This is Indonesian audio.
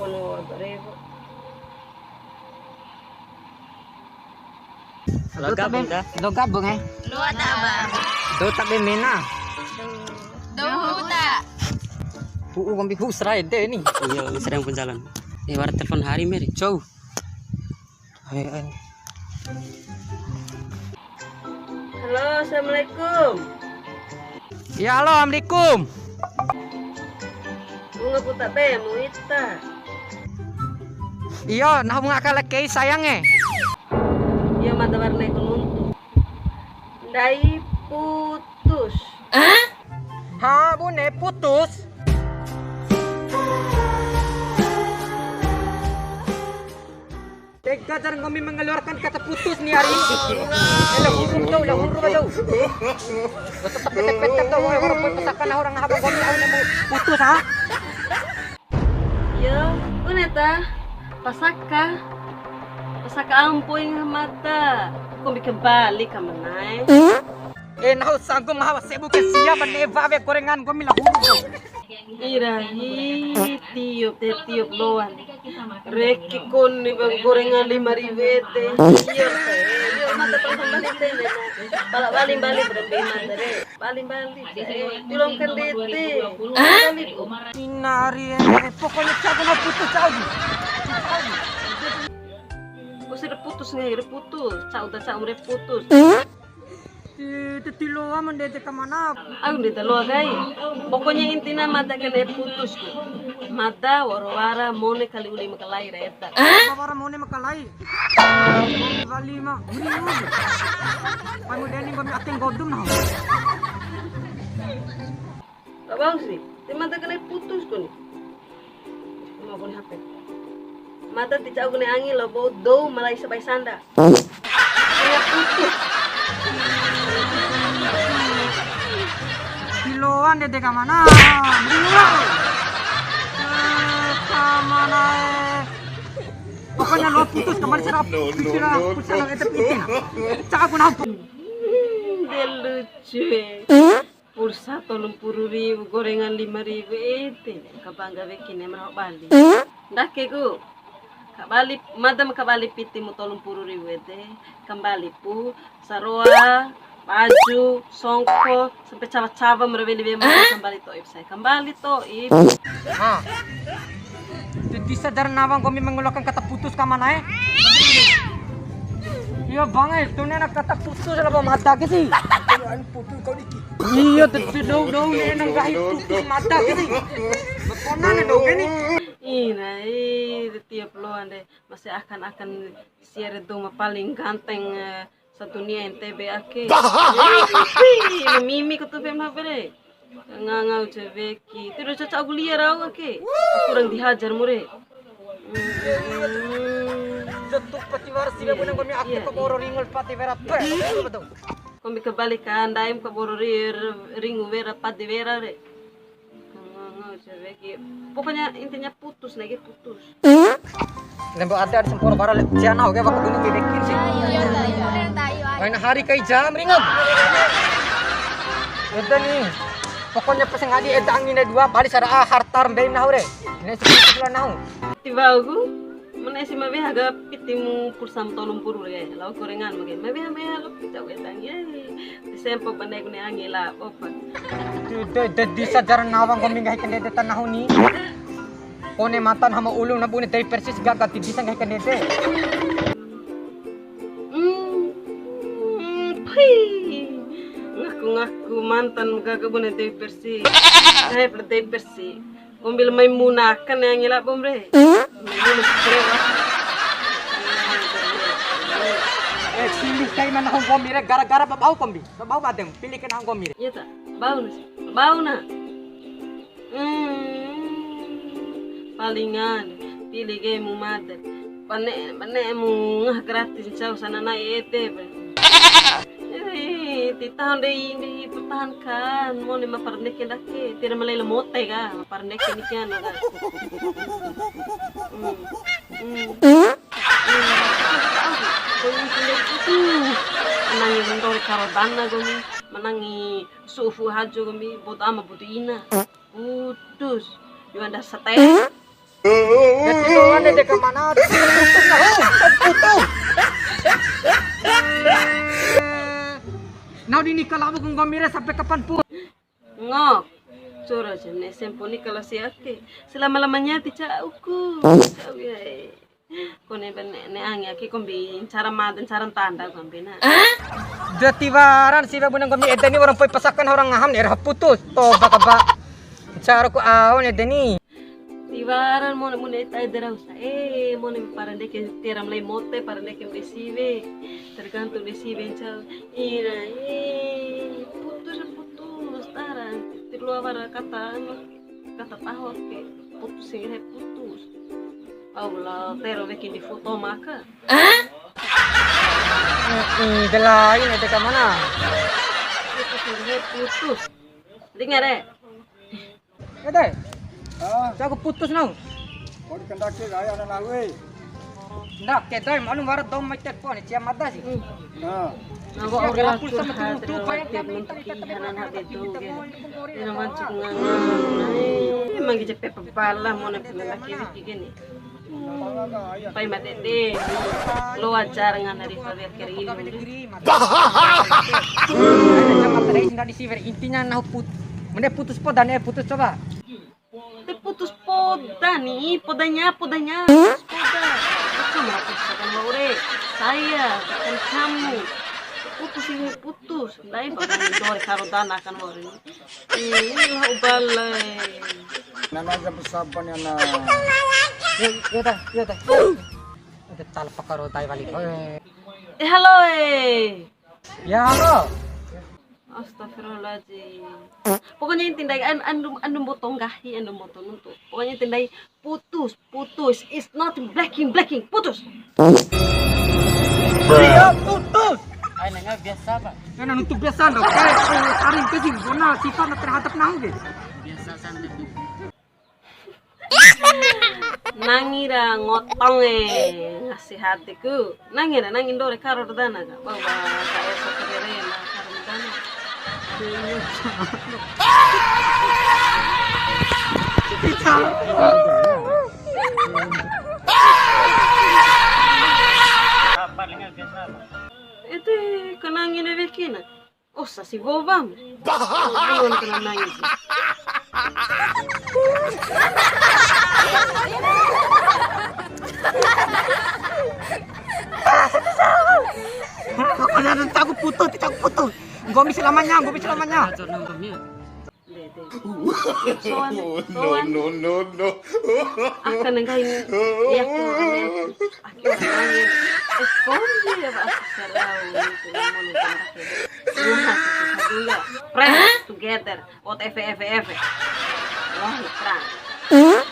kono ribu. Lo gabung dah. Lo gabung Lu ada bang? Do tak bemena. Duta. Puu kami husrai deh ni. Iya, sedang berjalan. War telepon hari meri. Jauh. Hai. Halo, assalamualaikum. Ya halo, assalamualaikum. Bunga puta be muita. Iya, nah bunga kala kei sayang Iya mata warna kununtu. Dai putus. Ha, bune putus. Tega jarang kami mengeluarkan kata putus nih hari ini. Lah huruf jauh. Tetap petek tuh orang pesakan orang habang kami awalnya mau putus ha. Iya, kuneta. Pasaka ampuing mata. Kung kembali ka manay. Nah sanggup mahawas saya bukan siapa neva ve gorengan kami lah huruf. Irahi tiup loan. Reki kon ni bang gorengan 5.000 ete. Iya mata pang tele. Balik berembe mata re. Balik. Tulong kan dete. Sinari pokoknya cago na putus cago. Usir putus ngai putus. Cau putus. Tilo aman dete ke mana? Aku di telo gai. Pokoknya intinya mata kena putus ku. Mata wara mone kali uli makalai reta. Wara mone makalai. Wali ma. Kamu deni kami ating godum nah. Abang sih, di mata kena putus ku nih. Mau pun HP. Mata ticau kena angin lo bau do malai sabai sanda. Kena putus. Kiloan dete ke mana? Mana pokoknya lo putus kemarin serap pusing itu piting cak aku nampun Lucu pulsa 30.000 gorengan 5.000 itu kabangga bikin emang balik dah keku kabalik madam kabalik piti mo 30.000 itu kembali pu sarua baju songko sampai cawa-cawa merebeli kembali to saya kembali to jadi sadar nawang kami mengeluarkan kata putus ke mana iya bang itu nena kata putus lah bawa mata ke sih putus kau dikit iya dau nena gak putus mata ke sih bekonan dong ini tiap lo ande masih akan share doma paling ganteng satu dunia NTB ake mimi ko tuh pemna bere ngangau cebeki terus caca aku liar aku ake kurang dihajar mure jetuk patiwar sila bunang kami aktif ke boro ringol pati vera betul kami kebalikan daim ke boro ringu vera pati vera re ngangau cebeki pokoknya intinya putus lagi putus lembo ada di sempur bara jana oke bakal gunung bebekin sih main hari kai jam ringam udah nih pokoknya peseng adi edang ini dua balik sada hartar mbem nahu re ini sepuluh nahu tiba aku mana sih mabe haga pitimu pursam tolong puru re lau gorengan mungkin mabe lo pita edang ya disempo pandai kune angila opa di sadar nawang kami nggak ikan dede nahu ni one matan hama ulung na bune dari persis gagal di bisa nggak ikan dede ngaku mantan gagabun dari persi saya dari persi ambil maimunah kan yang ngilap bombre pilih kayak mana hong komi re gara-gara babau kombi babau badeng pilih kan hong komi re iya tak bau na palingan pilih kayak mu mata panek mu ngah gratis jauh sana naik ete di tahun ini pertahankan mau lima parnekin lagi tidak melele mote ka parnekin ikan ka menangi mentori karodana gomi menangi sufu hajo gomi buat ama butuh ina putus Yuanda seteh Jadi doan deh ke mana? Putus na ho. Putus. Now dinikah mo kung gomire sampai kapan pun. Ngok. Cura jane sempo ni kalau siake. Selama-lamanya ti cauku. Cau ya. Kone ben ne angi aki kombi cara maden cara tanda kombi na. Jatiwaran si babunang gomi edeni orang poi pasakan orang ngaham ni putus. Toba ka ba. Cara ko awon edeni. Tivaran mo eta edera usa. Mo ne parande que tiram lei mote parande que recibe. Tergantung recibe cau. Ira putus taran. Tirlo avara kata tahu ke putus ini putus. Allah, tero bikin di foto maka. Delain ede ka mana? Putus ini putus. Dengar deh. Ede. Jago putus now. Kau dikendaki gaya anak lalu. Ndak kedai manu warat dom macet po ni cia mata sih. Nah, Nago orang curhat relatif mentihanan hati itu. Ini mancung ngangan. Emang gitu pepala mau nih laki laki gini. Pai matete. Lo ajar ngan dari Fabian kiri. Jangan tadi ndak disiver intinya nah mende putus po dan putus coba. Putus poda nih, podanya. Putus poda. Cuma putuskan Maure. Saya bukan kamu. Putus ini putus. Lain bapak dore karo dana kan Maure. Inilah ubalai. nana aja bersabar ya na. Yo dah. Ada tal pakaro tay balik. Halo Ya halo. Astagfirullahaladzim. Pokoknya yang tindai andum botong gahi andum botong untuk. Pokoknya tindai putus. It's not blacking putus. Ya putus. Ay, nanga biasa ba? Kan untuk biasa dong. Taring kesing guna sifat terhadap nang ge. Biasa santai. Nangira ngotong ngasih hatiku. Nangin dore karo dana ga. Bawa saya sekerena karo dana. Itu kenangin bikin. Oh, sasi bobam. Belum kena nangis. Pokoknya aku putus. Gomi selamanya. Atur nangkapnya. No. Akan nengkain ya ko akin nangin esponji ya ba sarau friends together what F wah friends